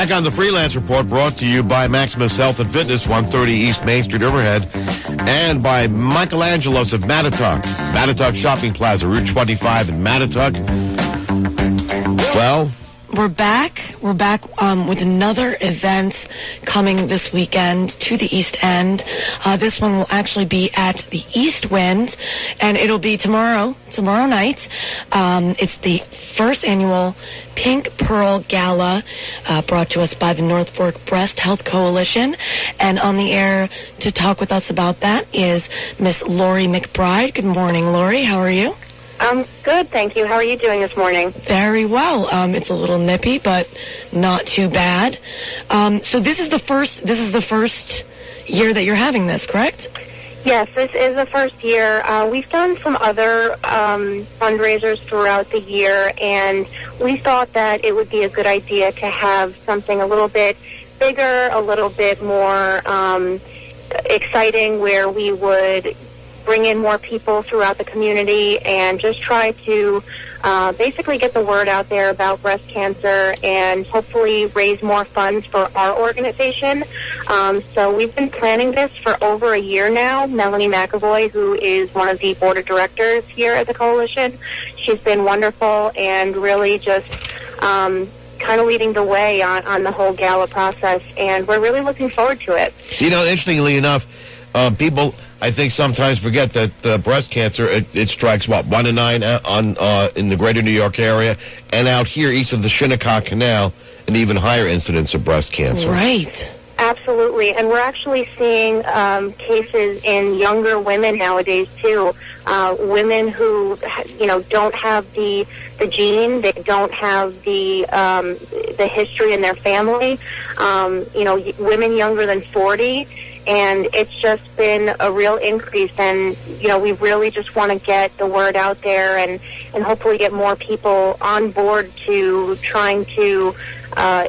Back on the Freelance Report, brought to you by Maximus Health and Fitness, 130 East Main Street, Riverhead, and by Michelangelo's of Mattituck. Mattituck Shopping Plaza, Route 25 in Mattituck. Well, we're back. We're back with another event coming this weekend to the East End. This one will actually be at the East Wind, and it'll be tomorrow night. It's the first annual Pink Pearl Gala, brought to us by the North Fork Breast Health Coalition. And on the air to talk with us about that is Miss Lori McBride. Good morning, Lori. How are you? I'm good, thank you. How are you doing this morning? Very well. It's a little nippy, but not too bad. So this is the first year that you're having this, correct? Yes, this is the first year. We've done some other fundraisers throughout the year, and we thought that it would be a good idea to have something a little bit bigger, a little bit more exciting, where we would bring in more people throughout the community and just try to basically get the word out there about breast cancer and hopefully raise more funds for our organization. So we've been planning this for over a year now. Melanie McAvoy, who is one of the board of directors here at the coalition, she's been wonderful and really just kind of leading the way on the whole gala process, and we're really looking forward to it. You know, interestingly enough, people, I think, sometimes forget that breast cancer, it strikes, 1 in 9 in the greater New York area, and out here east of the Shinnecock Canal, an even higher incidence of breast cancer. Right. Absolutely, and we're actually seeing cases in younger women nowadays, too. Women who, don't have the gene, they don't have the history in their family, women younger than 40, and it's just been a real increase, and, we really just want to get the word out there and hopefully get more people on board to trying to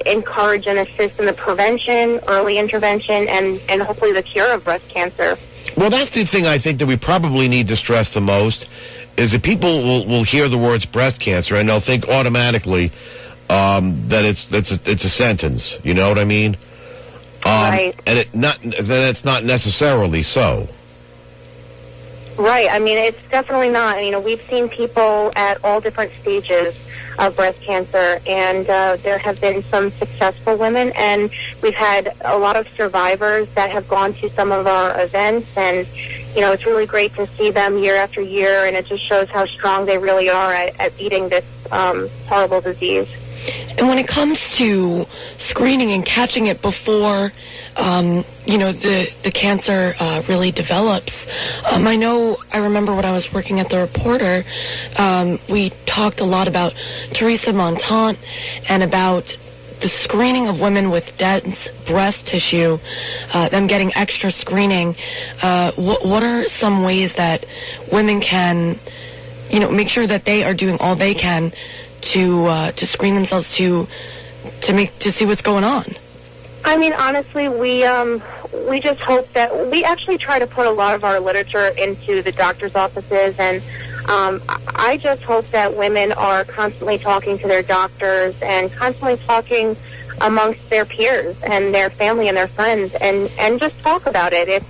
encourage and assist in the prevention, early intervention, and hopefully the cure of breast cancer. Well, that's the thing I think that we probably need to stress the most, is that people will hear the words breast cancer and they'll think automatically that it's a sentence. You know what I mean? Right. And it's not necessarily so. Right. I mean, it's definitely not. We've seen people at all different stages of breast cancer, and there have been some successful women, and we've had a lot of survivors that have gone to some of our events, and, it's really great to see them year after year, and it just shows how strong they really are at beating this horrible disease. And when it comes to screening and catching it before, the cancer really develops, I remember when I was working at the Reporter, we talked a lot about Teresa Montant and about the screening of women with dense breast tissue, them getting extra screening. What are some ways that women can, make sure that they are doing all they can to screen themselves to see what's going on? I mean, honestly, we just hope that we actually try to put a lot of our literature into the doctor's offices, and I just hope that women are constantly talking to their doctors and constantly talking amongst their peers and their family and their friends, and just talk about it.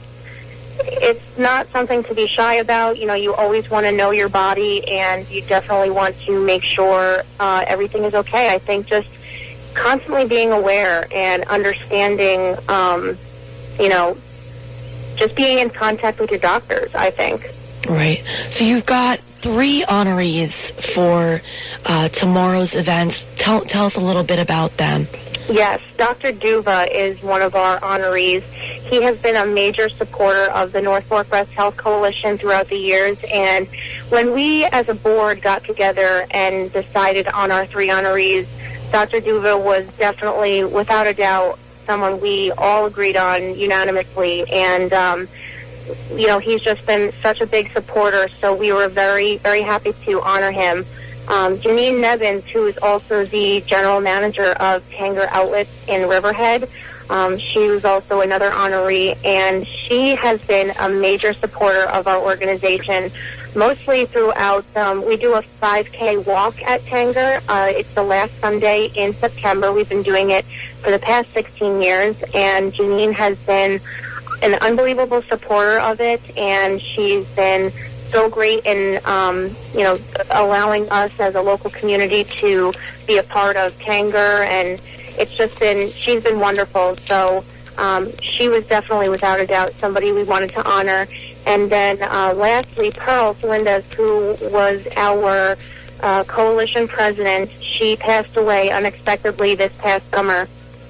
It's not something to be shy about. You always want to know your body, and you definitely want to make sure everything is okay. I think just constantly being aware and understanding, just being in contact with your doctors, I think. Right. So you've got 3 honorees for tomorrow's event. Tell us a little bit about them. Yes, Dr. Duva is one of our honorees. He has been a major supporter of the North Fork Breast Health Coalition throughout the years, and when we as a board got together and decided on our 3 honorees, Dr. Duva was definitely, without a doubt, someone we all agreed on unanimously, and he's just been such a big supporter, so we were very, very happy to honor him. Janine Nevins, who is also the general manager of Tanger Outlets in Riverhead, she was also another honoree, and she has been a major supporter of our organization mostly throughout. We do a 5K walk at Tanger. It's the last Sunday in September. We've been doing it for the past 16 years, and Janine has been an unbelievable supporter of it, and she's been so great in, allowing us as a local community to be a part of Tanger, and she's been wonderful. So she was definitely, without a doubt, somebody we wanted to honor. And then lastly, Pearl Melendez, who was our coalition president, she passed away unexpectedly this past summer.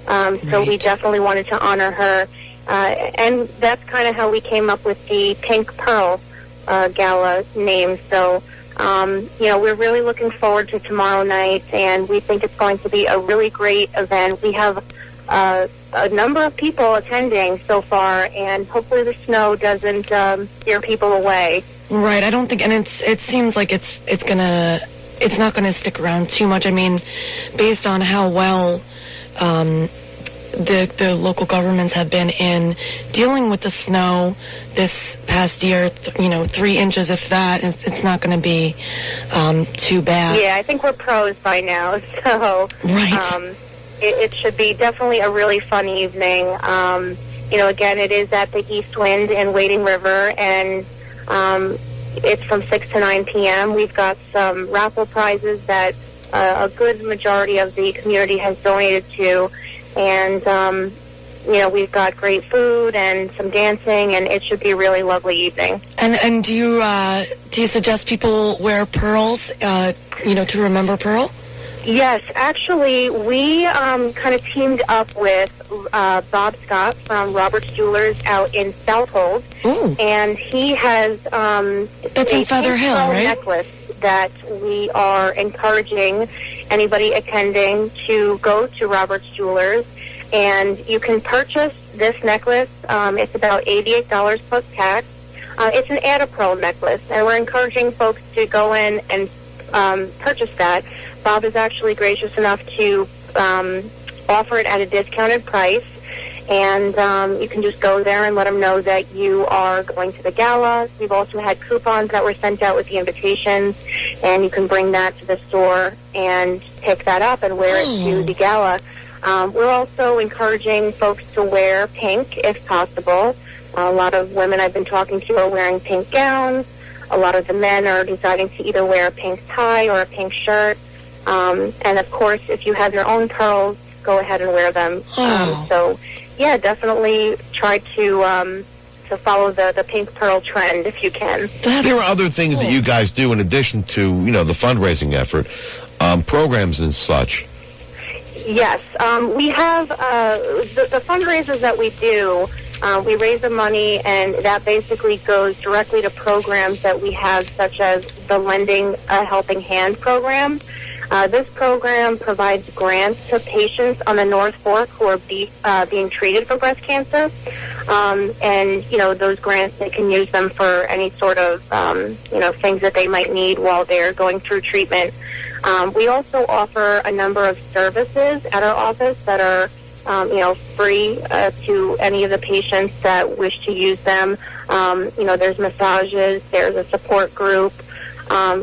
So we definitely wanted to honor her. And that's kind of how we came up with the Pink Pearl Gala name. So, we're really looking forward to tomorrow night, and we think it's going to be a really great event. We have a number of people attending so far, and hopefully the snow doesn't steer people away. Right. I don't think, and it seems like it's not gonna stick around too much. I mean, based on how well the local governments have been in dealing with the snow this past year, 3 inches, if that, it's not going to be too bad. Yeah, I think we're pros by now, so right. It should be definitely a really fun evening. Again, it is at the East Wind in Wading River, and it's from 6 to 9 p.m. We've got some raffle prizes that a good majority of the community has donated to, and we've got great food and some dancing, and it should be a really lovely evening. And do you suggest people wear pearls, to remember Pearl? Yes, actually, we kind of teamed up with Bob Scott from Robert's Jewelers out in Southold, and he has that's in Feather Hill, right? Necklace that we are encouraging anybody attending to go to Robert's Jewelers, and you can purchase this necklace. It's about $88 plus tax. It's an add a pearl necklace, and we're encouraging folks to go in and purchase that. Bob is actually gracious enough to offer it at a discounted price, and you can just go there and let him know that you are going to the gala. We've also had coupons that were sent out with the invitations, and you can bring that to the store and pick that up and wear it to the gala. We're also encouraging folks to wear pink if possible. A lot of women I've been talking to are wearing pink gowns. A lot of the men are deciding to either wear a pink tie or a pink shirt. And of course, if you have your own pearls, go ahead and wear them. So, yeah, definitely try to follow the pink pearl trend if you can. There are other things that you guys do in addition to, the fundraising effort, programs and such. Yes, we have the fundraisers that we do. We raise the money, and that basically goes directly to programs that we have, such as the Lending a Helping Hand program. This program provides grants to patients on the North Fork who are being treated for breast cancer. And, those grants, they can use them for any sort of, things that they might need while they're going through treatment. We also offer a number of services at our office that are, free to any of the patients that wish to use them. There's massages, there's a support group.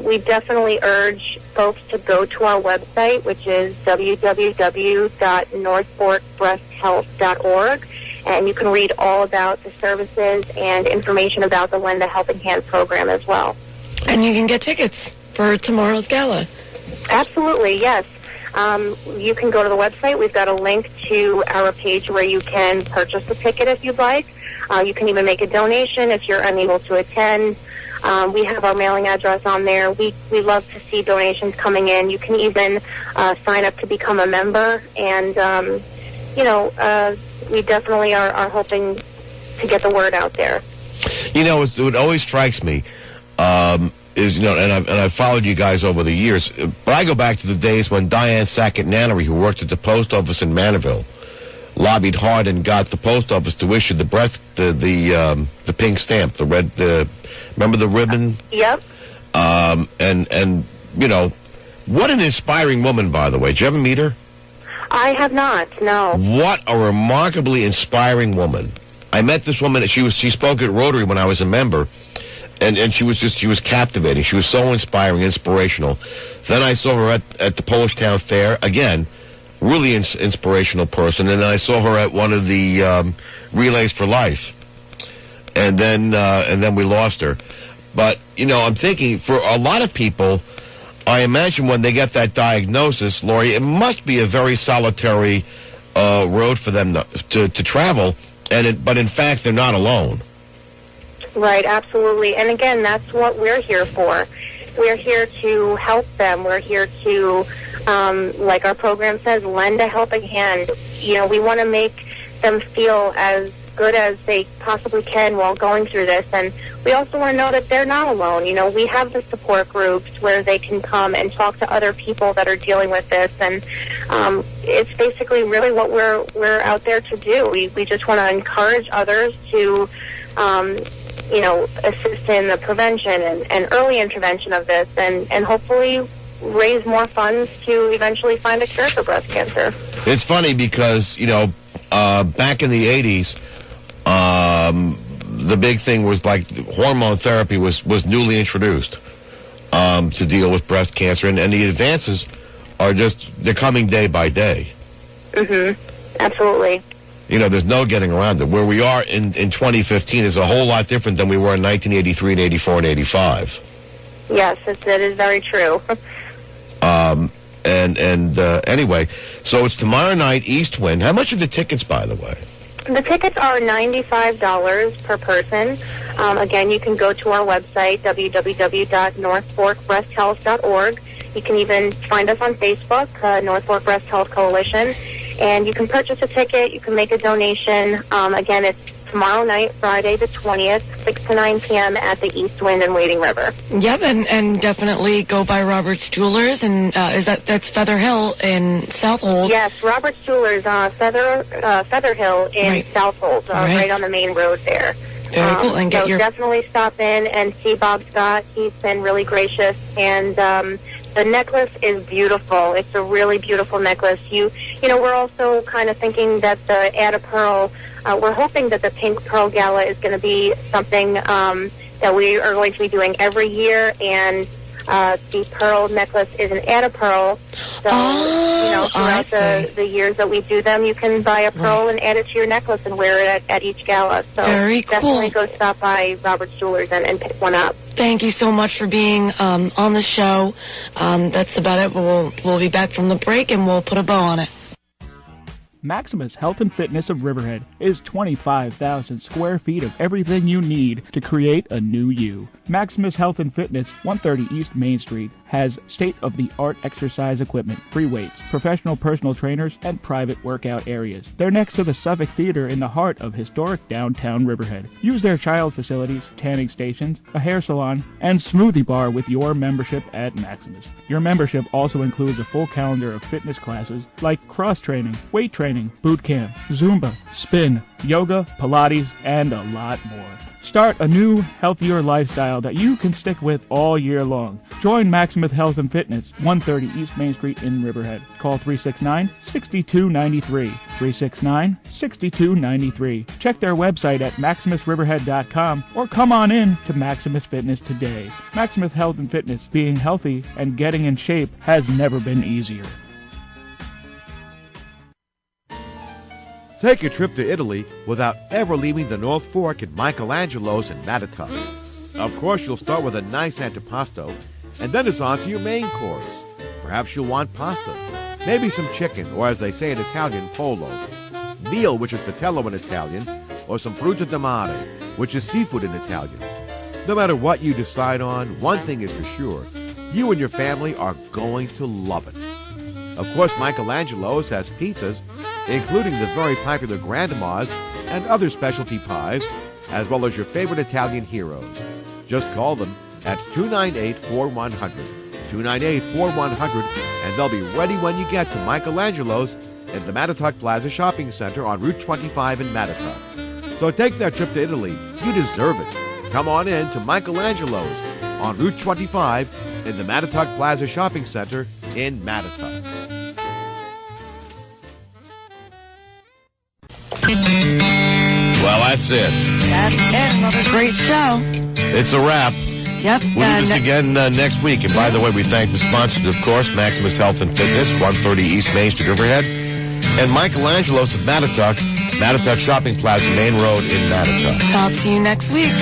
We definitely urge folks to go to our website, which is www.northforkbreasthealth.org, and you can read all about the services and information about the Lend a Helping Hand program as well. And you can get tickets for tomorrow's gala. Absolutely, yes. You can go to the website. We've got a link to our page where you can purchase a ticket if you'd like. You can even make a donation if you're unable to attend. We have our mailing address on there. We love to see donations coming in. You can even sign up to become a member. And, we definitely are hoping to get the word out there. What always strikes me is, and I've followed you guys over the years, but I go back to the days when Diane Sackett Nannery, who worked at the post office in Manorville, lobbied hard and got the post office to issue the pink stamp, the red, remember the ribbon? Yep. And what an inspiring woman, by the way. Did you ever meet her? I have not, no. What a remarkably inspiring woman. I met this woman. She spoke at Rotary when I was a member, And she was captivating. She was so inspiring, inspirational. Then I saw her at the Polish Town Fair, again, really inspirational person. And I saw her at one of the Relays for Life. And then we lost her. But, I'm thinking, for a lot of people, I imagine when they get that diagnosis, Lori, it must be a very solitary road for them to travel. But in fact, they're not alone. Right, absolutely. And again, that's what we're here for. We're here to help them. We're here to, like our program says, lend a helping hand. We want to make them feel as good as they possibly can while going through this. And we also want to know that they're not alone. We have the support groups where they can come and talk to other people that are dealing with this. And it's basically really what we're out there to do. We just want to encourage others to assist in the prevention and early intervention of this, and hopefully raise more funds to eventually find a cure for breast cancer. It's funny because, back in the 80s, the big thing was like hormone therapy was newly introduced to deal with breast cancer, and the advances are they're coming day by day. Mm-hmm. Absolutely. There's no getting around it. Where we are in 2015 is a whole lot different than we were in 1983 and 84 and 85. Yes, it is very true. Anyway, so it's tomorrow night, East Wind. How much are the tickets, by the way? The tickets are $95 per person. Again, you can go to our website, www.northforkbreasthealth.org. You can even find us on Facebook, North Fork Breast Health Coalition. And you can purchase a ticket. You can make a donation. Again, it's tomorrow night, Friday the 20th, 6 to 9 p.m. at the East Wind in Wading River. Yep, and definitely go by Robert's Jewelers, and that's Feather Hill in Southold. Yes, Robert's Jewelers, Feather Hill in Southold, right on the main road there. Very cool. And definitely stop in and see Bob Scott. He's been really gracious, and the necklace is beautiful. It's a really beautiful necklace. We're also kind of thinking that the Add a Pearl, we're hoping that the Pink Pearl Gala is going to be something that we are going to be doing every year, and the pearl necklace is an Add a Pearl. So, throughout the years that we do them, you can buy a pearl and add it to your necklace and wear it at each gala. So very cool. Definitely go stop by Robert's Jewelers and pick one up. Thank you so much for being on the show. That's about it. We'll be back from the break, and we'll put a bow on it. Maximus Health and Fitness of Riverhead is 25,000 square feet of everything you need to create a new you. Maximus Health and Fitness, 130 East Main Street, has state-of-the-art exercise equipment, free weights, professional personal trainers, and private workout areas. They're next to the Suffolk Theater in the heart of historic downtown Riverhead. Use their child facilities, tanning stations, a hair salon, and smoothie bar with your membership at Maximus. Your membership also includes a full calendar of fitness classes like cross-training, weight training, boot camp, Zumba, spin, yoga, Pilates, and a lot more. Start a new, healthier lifestyle that you can stick with all year long. Join Maximus Health and Fitness, 130 East Main Street in Riverhead. Call 369-6293. 369-6293. Check their website at maximusriverhead.com or come on in to Maximus Fitness today. Maximus Health and Fitness, being healthy and getting in shape has never been easier. Take a trip to Italy without ever leaving the North Fork at Michelangelo's in Mattituck. Of course, you'll start with a nice antipasto, and then it's on to your main course. Perhaps you'll want pasta, maybe some chicken, or as they say in Italian, pollo, veal, which is vitello in Italian, or some frutta di mare, which is seafood in Italian. No matter what you decide on, one thing is for sure, you and your family are going to love it. Of course, Michelangelo's has pizzas, including the very popular Grandma's and other specialty pies, as well as your favorite Italian heroes. Just call them at 298-4100, 298-4100, and they'll be ready when you get to Michelangelo's at the Mattituck Plaza Shopping Center on Route 25 in Mattituck. So take that trip to Italy. You deserve it. Come on in to Michelangelo's on Route 25 in the Mattituck Plaza Shopping Center in Mattituck. Well, that's it. That's it. Another great show. It's a wrap. Yep. We'll do this again next week. And by the way, we thank the sponsors, of course, Maximus Health and Fitness, 130 East Main Street, Riverhead, and Michelangelo's at Mattituck Shopping Plaza, Main Road in Mattituck. Talk to you next week.